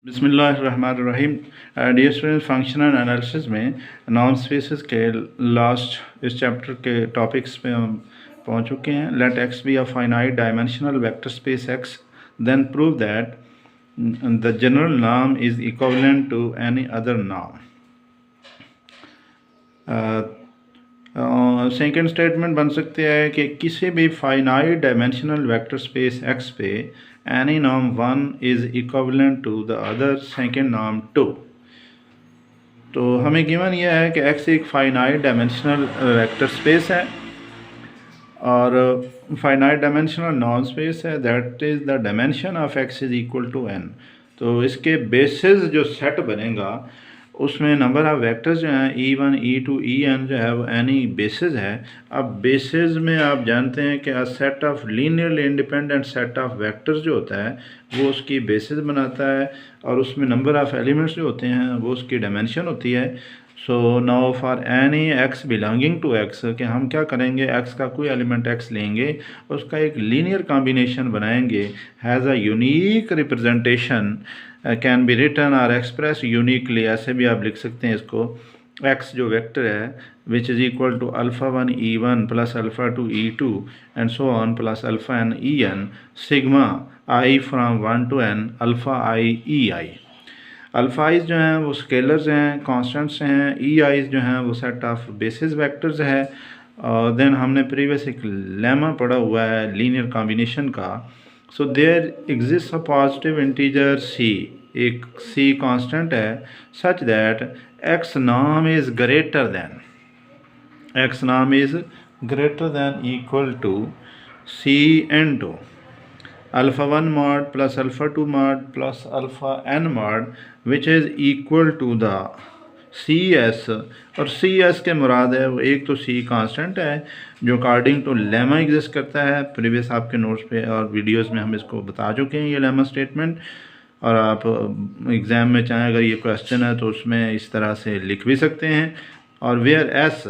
बिस्मिल्लाहिर्रहमानिर्रहीम। Dear student, functional analysis में non spaces के लास्ट इस चैप्टर के टॉपिक्स पे हम पहुंच चुके हैं। Late x be a finite dimensional vector space x, then prove that the general नाम is equivalent to any other नाम। सेकेंड स्टेटमेंट बन सकते हैं कि किसी भी finite dimensional vector space x पे any norm 1 is equivalent to the other second norm 2। तो हमें गिवन यह है कि एक्स एक फाइनाइट डायमेंशनल वेक्टर स्पेस है और फाइनाइट डायमेंशनल नॉन स्पेस है, that is the dimension of x is equal to n. तो इसके बेसिस जो सेट बनेगा उसमें नंबर ऑफ़ वेक्टर्स जो हैं E1, E2, En जो है वो एनी बेसिस है। अब बेसिस में आप जानते हैं कि set of linearly independent set of vectors जो होता है वो उसकी बेसिस बनाता है और उसमें नंबर ऑफ़ एलिमेंट्स जो होते हैं वो उसकी डायमेंशन होती है। So now for any x belonging to x, कि हम क्या करेंगे, एक्स का कोई एलिमेंट एक्स लेंगे, उसका एक लीनियर कॉम्बिनेशन बनाएंगे, has a unique representation, can be written or express uniquely. ऐसे भी आप लिख सकते हैं इसको, एक्स जो वेक्टर है which is equal to alpha 1 E1 plus alpha 2 E2 and so on plus alpha n En sigma i from 1 to n alpha i ei। Alpha i's जो हैं वो स्केलर्स हैं, कांस्टेंट्स हैं, ई आइज़ जो हैं वो सेट ऑफ बेसिस वेक्टर्स है। और देन हमने प्रीवियस एक लेमा पढ़ा हुआ है लीनियर कॉम्बिनेशन का। So there exist a positive integer सी, एक सी कांस्टेंट है, सच दैट एक्स नाम इज़ ग्रेटर दैन, एक्स नाम is greater than equal to C N to alpha 1 mod plus alpha 2 mod plus alpha n mod which is equal to the C S. और C S के मुराद है वो एक तो सी constant है जो according to lemma exist करता है। प्रीवियस आपके नोट्स पे और वीडियोस में हम इसको बता चुके हैं ये लेमा स्टेटमेंट, और आप एग्ज़ाम में चाहें अगर ये क्वेश्चन है तो उसमें इस तरह से लिख भी सकते हैं। और वेयर एस,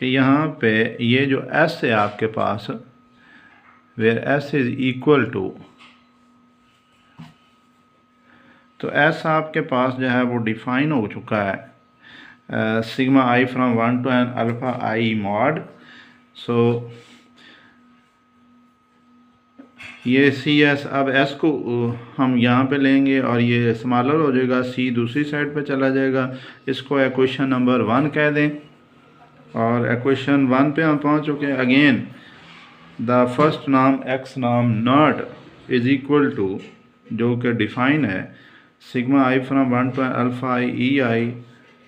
कि यहाँ पे ये जो एस है आपके पास, where s is equal to, तो s आपके पास जो है वो डिफाइन हो चुका है sigma i from 1 to n alpha i mod। सो ये सी एस, अब s को हम यहाँ पे लेंगे और ये स्मॉलर हो जाएगा, c दूसरी साइड पे चला जाएगा। इसको इक्वेशन नंबर 1 कह दें और इक्वेशन 1 पे हम पहुँच चुके हैं। अगेन द फर्स्ट नाम एक्स नाम नॉट इज़ इक्वल टू, जो कि डिफाइन है sigma i from 1 to alpha i E i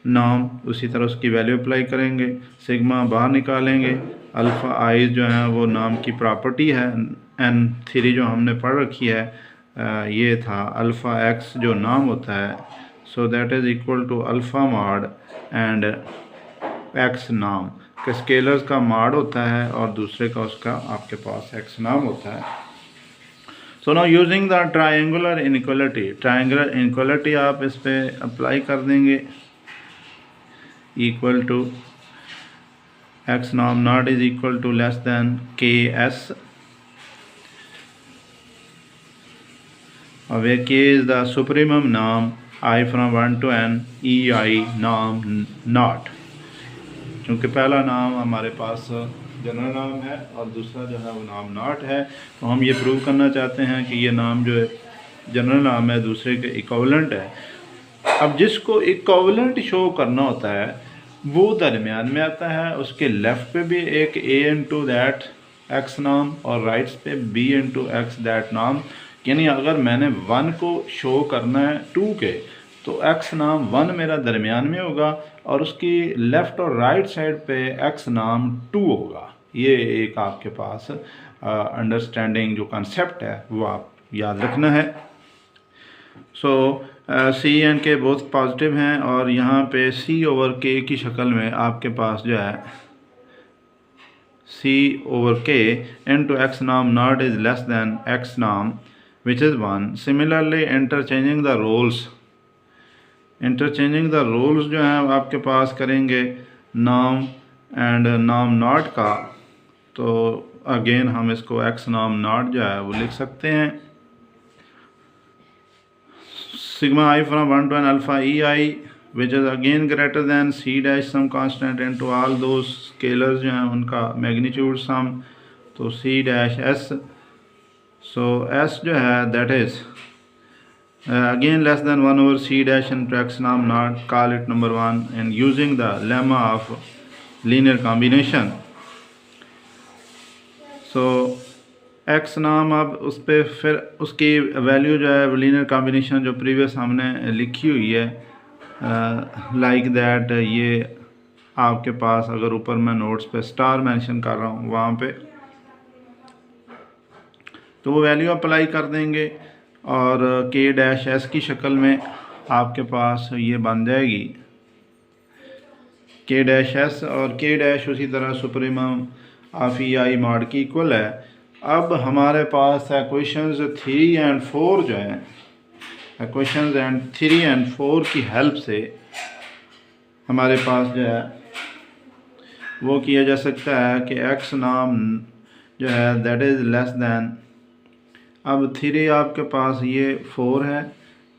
नाम, उसी तरह उसकी वैल्यू अप्लाई करेंगे, सिग्मा बाहर निकालेंगे। अल्फ़ा i जो है वो नाम की प्रॉपर्टी है, n थ्री जो हमने पढ़ रखी है, ये था अल्फ़ा x जो नाम होता है, so that is equal to alpha mod and x नाम के स्केलर्स का मॉड होता है और दूसरे का उसका आपके पास x नाम होता है। So now using the triangular inequality, triangular inequality आप इस पे अप्लाई कर देंगे, इक्वल टू x नाम naught is equal to less than k s, और where k is the supremum नाम i from 1 to n e i नाम naught. क्योंकि पहला नाम हमारे पास जनरल नाम है और दूसरा जो है वो नाम नॉट है, तो हम ये प्रूव करना चाहते हैं कि ये नाम जो है जनरल नाम है दूसरे के इक्विवेलेंट है। अब जिसको इक्विवेलेंट शो करना होता है वो दरमियान में आता है, उसके लेफ़्ट पे भी एक a इंटू दैट एक्स नाम और राइट्स पे b इंटू एक्स दैट नाम। यानी अगर मैंने 1 को शो करना है 2 के, तो x नाम 1 मेरा दरमियान में होगा और उसकी लेफ़्ट और राइट साइड पे x नाम 2 होगा। ये एक आपके पास अंडरस्टैंडिंग जो कंसेप्ट है वो आप याद रखना है। सो सी एन के बोथ पॉजिटिव हैं और यहाँ पे c ओवर k की शक्ल में आपके पास जो है c over k into X नाम not is less than x नाम which is 1। Similarly interchanging the roles, interchanging the roles जो हैं आपके पास करेंगे नाम एंड नाम नॉट का, तो अगेन हम इसको एक्स नाम नॉट जो है वो लिख सकते हैं sigma I from 1 to n alpha ei, which is again greater than c dash some constant into all those scalars जो हैं उनका magnitude sum, तो c dash s, so s जो है that is again less than 1 over c dash into x norm naught, call it number 1 and using the lemma of linear combination. So x नाम अब उस पर फिर उसकी value जो है लीनियर कॉम्बिनेशन जो प्रीवियस हमने लिखी हुई है लाइक दैट, ये आपके पास अगर ऊपर मैं नोट्स पे स्टार मेंशन कर रहा हूँ वहाँ पे, तो वो वैल्यू अप्लाई कर देंगे और k डैश s की शक्ल में आपके पास ये बन जाएगी k डैश s, और k डैश उसी तरह सुप्रीमम ऑफ ei मॉड की इक्वल है। अब हमारे पास इक्वेशंस 3 एंड 4 जो हैं, इक्वेशंस 3 एंड 4 की हेल्प से हमारे पास जो है वो किया जा सकता है कि x नाम जो है दैट इज़ लेस दैन, अब 3 आपके पास ये 4 है,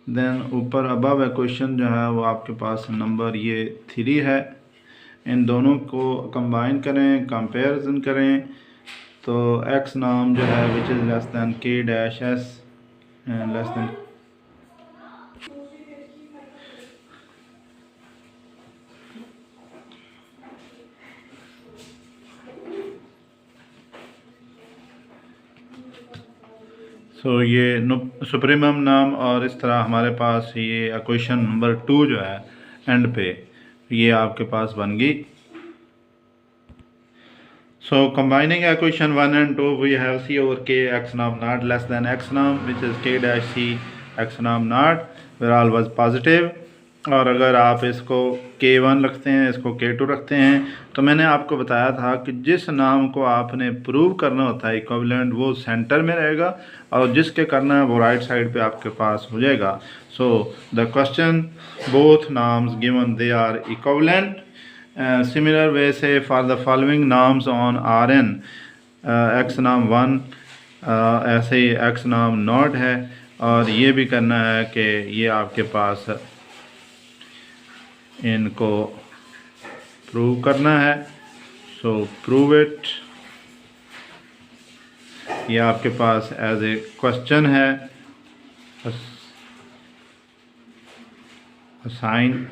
देन ऊपर अबव इक्वेशन जो है वो आपके पास नंबर ये 3 है। इन दोनों को कंबाइन करें, कंपैरिजन करें, तो x नाम जो है which is less than k dash s and less than so ये सुप्रीमम नाम, और इस तरह हमारे पास ये इक्वेशन नंबर 2 जो है एंड पे ये आपके पास बन गई। So combining equation 1 and 2, we have c over k x norm naught less than x norm, which is k dash c x norm naught, where all was positive। और अगर आप इसको k1 रखते हैं, इसको k2 रखते हैं, तो मैंने आपको बताया था कि जिस नाम को आपने प्रूव करना होता है इक्विवेलेंट, वो सेंटर में रहेगा, और जिसके करना है वो राइट साइड पे आपके पास हो जाएगा। So the question both norms given they are equivalent. Similar way से for the following norms on R N, X नाम 1 ऐसे ही एक्स नाम नॉट है, और ये भी करना है कि ये आपके पास इनको प्रूव करना है। सो प्रूव इट, ये आपके पास एज ए क्वेश्चन है असाइन।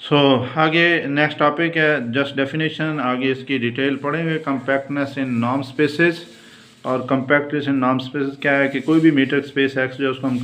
सो आगे नेक्स्ट टॉपिक है जस्ट डेफिनेशन, आगे इसकी डिटेल पढ़ेंगे। कम्पैक्टनेस इन नॉर्म स्पेसेस, और कम्पैक्टनेस इन नॉर्म स्पेसेस क्या है कि कोई भी मीट्रिक स्पेस एक्स जो उसको हम